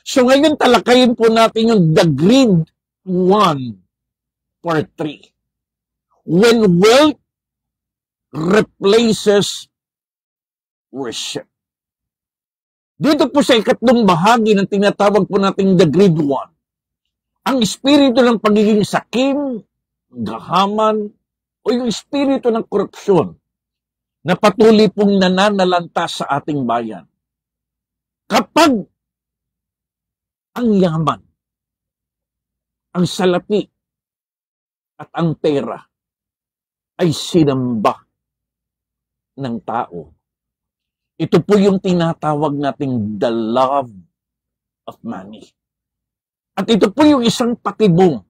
So ngayon talakayin po natin yung the greed 1, part 3. When wealth replaces worship. Dito po sa ikatlong bahagi ng tinatawag po nating the greed 1, ang espiritu ng pagiging sakim, gahaman, o yung espiritu ng korupsyon na patuloy pong nananalanta sa ating bayan. Kapag ang yaman, ang salapi, at ang pera ay sinamba ng tao, ito po yung tinatawag nating the love of money. At ito po yung isang patibong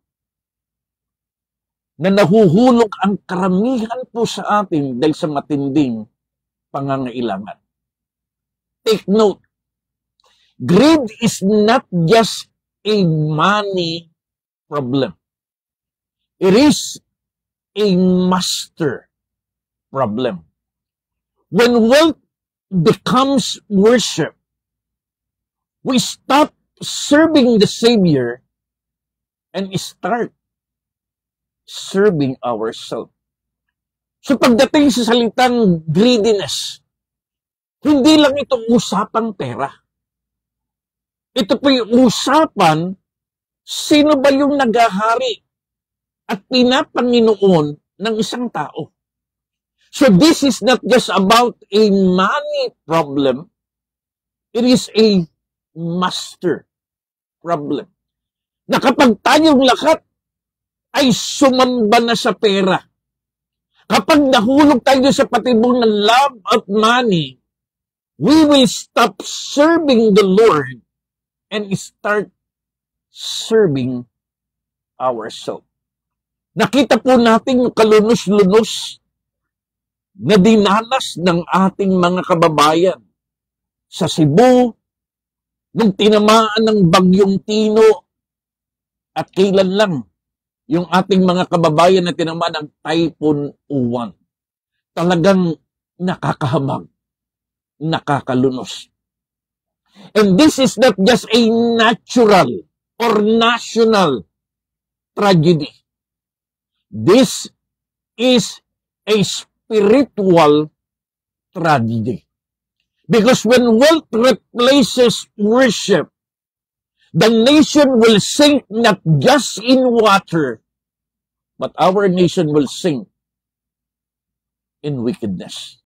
na nahuhulog ang karamihan po sa atin dahil sa matinding pangangailangan. Take note, greed is not just a money problem. It is a master problem. When wealth becomes worship, we stop serving the Savior and start serving ourselves. So pagdating sa salitang greediness, hindi lang ito usapang pera. Ito po yung usapan, sino ba yung naghahari at pinapanginoon ng isang tao. So this is not just about a money problem, it is a master problem. Na kapag tayong lahat ay sumamba na sa pera, kapag nahulog tayo sa patibong ng love of money, we will stop serving the Lord and start serving ourselves. Nakita po natin yung kalunos-lunos na dinanas ng ating mga kababayan sa Cebu, nung tinamaan ng Bagyong Tino, at kailan lang yung ating mga kababayan na tinamaan ng Typhoon Uwan. Talagang nakakahamag, nakakalunos. And this is not just a natural or national tragedy. This is a spiritual tragedy. Because when wealth replaces worship, the nation will sink not just in water, but our nation will sink in wickedness.